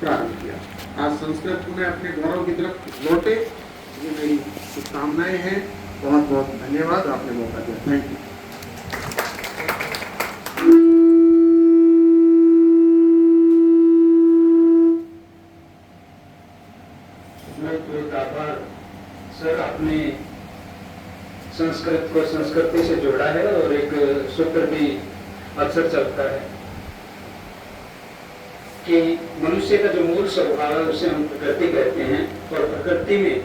प्रारंभ किया। आज संस्कृत पुनः अपने गौरव की तरफ लौटे, ये मेरी शुभकामनाएं हैं। बहुत बहुत धन्यवाद, आपने मौका दिया। Thank you. आभार सर, आपने संस्कृत को संस्कृति से जोड़ा है और एक सूत्र भी अक्सर चलता है कि मनुष्य का जो मूल स्वभाव है उसे हम प्रकृति कहते हैं, और प्रकृति में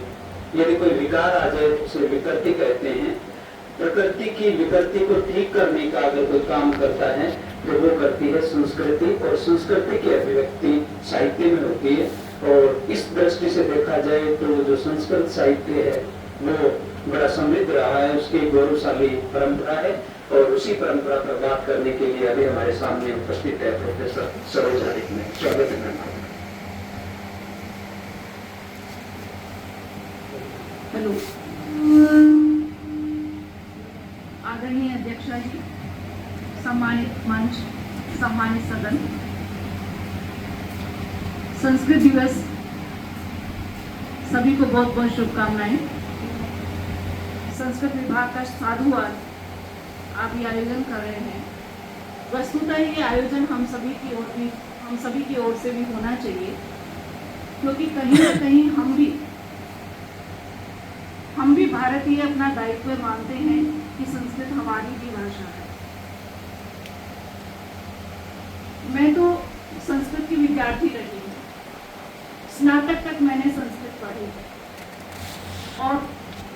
यदि कोई विकार आ जाए तो उसे विकृति कहते हैं। प्रकृति की विकृति को ठीक करने का अगर कोई काम करता है तो वो करती है संस्कृति, और संस्कृति की अभिव्यक्ति साहित्य में होती है। और इस दृष्टि से देखा जाए तो जो संस्कृत साहित्य है वो बड़ा समृद्ध रहा है, उसकी गौरवशाली परंपरा है। और उसी परंपरा पर बात करने के लिए अभी हमारे सामने उपस्थित है प्रोफेसर सरोज आरिफ ने। स्वागत है। हेलो, आदरणीय अध्यक्षा जी, सम्मानित मंच, सम्मानित सदन, संस्कृत दिवस सभी को बहुत बहुत शुभकामनाएं। संस्कृत विभाग का साधुवाद आप ये आयोजन कर रहे हैं। वस्तुतः ये आयोजन हम सभी की ओर से भी होना चाहिए, क्योंकि कहीं ना कहीं हम भी भारतीय अपना दायित्व मानते हैं कि संस्कृत हमारी भी भाषा है। मैं तो संस्कृत की विद्यार्थी रही हूँ, स्नातक तक मैंने संस्कृत पढ़ी और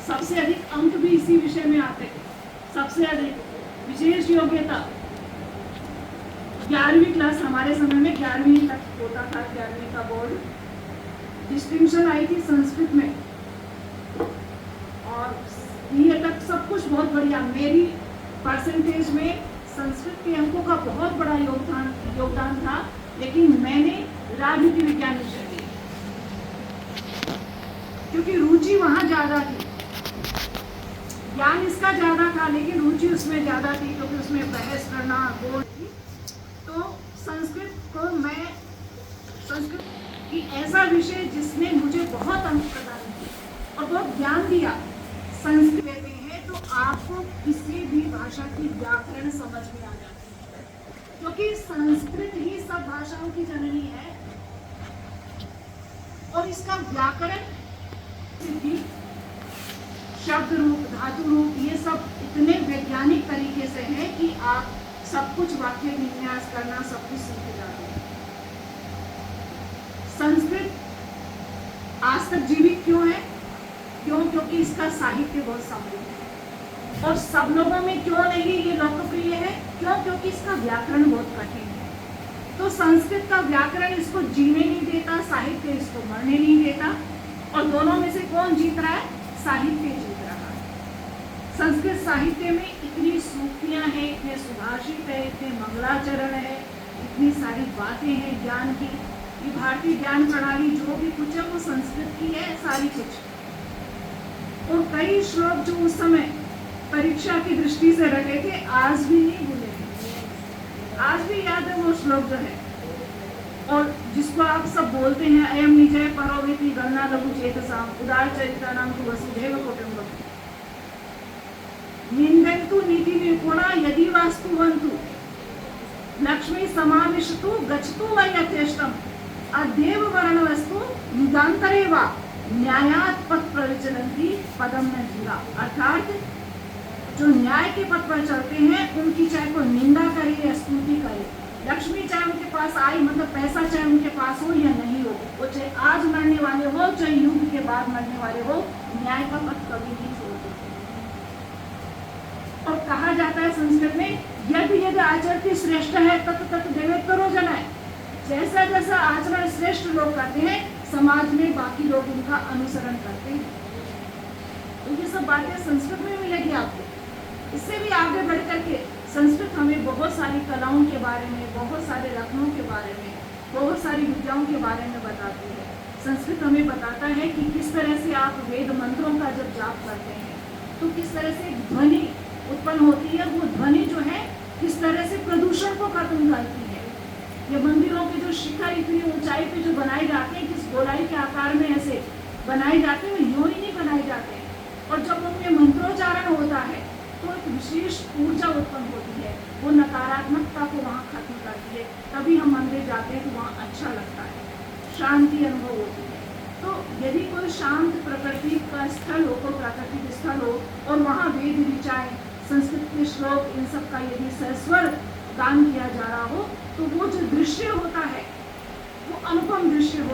सबसे अधिक अंक भी इसी विषय में आते हैं। सबसे अधिक विशेष योग्यता 11वीं क्लास, हमारे समय में 11वीं तक होता था, 11वीं का बोर्ड, डिस्टिंक्शन आई थी संस्कृत में, और ये तक सब कुछ बहुत बढ़िया। मेरी परसेंटेज में संस्कृत के अंकों का बहुत बड़ा योगदान था, लेकिन मैंने राजनीति विज्ञान विषय लिया क्योंकि रुचि वहां ज्यादा थी। ज्ञान इसका ज्यादा था लेकिन रुचि उसमें ज्यादा थी, क्योंकि उसमें बहस करना बोल थी। तो संस्कृत की ऐसा विषय जिसने मुझे बहुत अंक प्रदान किए और बहुत ज्ञान दिया। संस्कृत लेते हैं तो आपको किसी भी भाषा की व्याकरण समझ में आ जाती है, क्योंकि संस्कृत ही सब भाषाओं की जननी है। और इसका व्याकरण, शब्द रूप, धातु रूप, ये सब इतने वैज्ञानिक तरीके से है कि आप सब कुछ वाक्य विन्यास करना सब कुछ सीख जाते हैं। संस्कृत आज तक जीवित क्यों है? क्योंकि इसका साहित्य बहुत समृद्ध है। और सब लोगों में क्यों नहीं ये लोकप्रिय है? क्योंकि इसका व्याकरण बहुत कठिन है। तो संस्कृत का व्याकरण इसको जीने नहीं देता, साहित्य इसको मरने नहीं देता। और दोनों में से कौन जीत रहा है? साहित्य जीत रहा है। संस्कृत साहित्य में इतनी सूक्तियां हैं, इतने सुभाषित है, इतने मंगलाचरण है, इतनी सारी बातें हैं ज्ञान की। ये भारतीय ज्ञान प्रणाली जो भी कुछ है वो संस्कृत की है, सारी कुछ। और कई श्लोक जो उस समय परीक्षा की दृष्टि से रटे थे, आज भी नहीं भूले, आज भी याद है वो श्लोक जो है। और जिसको आप सब बोलते हैं, अयम निजय परोवेति गणना लघु चेतसाम उदार चरितानाम तु वसुधैव कुटुम्बकम् निंदन्तु नीति निपुणा यदि वास्तुवन्तु लक्ष्मी समाविशतु गच्छतु वै यथेष्टम् अद्यैव वर्णवस्तु युगान्तरे वा न्यायात् पथ प्रविचलन्ति पदम न धीरा। अर्थात जो न्याय के पथ पर चलते हैं उनकी चाहे कोई निंदा करे या स्तुति करे, लक्ष्मी चाहे उनके पास आई, मतलब पैसा चाहे उनके पास हो या नहीं हो, वो चाहे आज मरने वाले हो चाहे युग के बाद मरने वाले हो, न्याय का पथ कभी नहीं छोड़ते। और कहा जाता है संस्कृत में, यदि यदि आचरति श्रेष्ठ है तत् तत् देवेत्तरो जनाय। जैसा जैसा आचरण श्रेष्ठ लोग करते हैं, समाज में बाकी लोग उनका अनुसरण करते हैं। तो ये सब बातें संस्कृत में मिलेगी आपको। इससे भी आगे बढ़ करके संस्कृत हमें बहुत सारी कलाओं के बारे में, बहुत सारे रत्नों के बारे में, बहुत सारी विद्याओं के बारे में बताती है। संस्कृत हमें बताता है कि किस तरह से आप वेद मंत्रों का जब जाप करते हैं तो किस तरह से ध्वनि उत्पन्न होती है। वो ध्वनि जो है किस तरह से प्रदूषण को खत्म करती है। ये मंदिरों की जो शिखर इतनी ऊंचाई पे जो बनाई बनाए जाते हैं यूं ही नहीं बनाए जाते। और जब उनमें मंत्रोच्चारण होता है तो एक विशेष ऊर्जा उत्पन्न होती है, वो नकारात्मकता को वहाँ खत्म करती है। तभी हम मंदिर जाते हैं तो वहाँ अच्छा लगता है, शांति अनुभव होती है। तो यदि कोई शांत प्रकृति का स्थल हो, कोई प्राकृतिक स्थल हो और वहाँ वेद ऋचाएं, संस्कृत के श्लोक, इन सब का यदि सस्वर गान किया जा रहा हो तो वो जो दृश्य होता है वो अनुपम दृश्य होता है।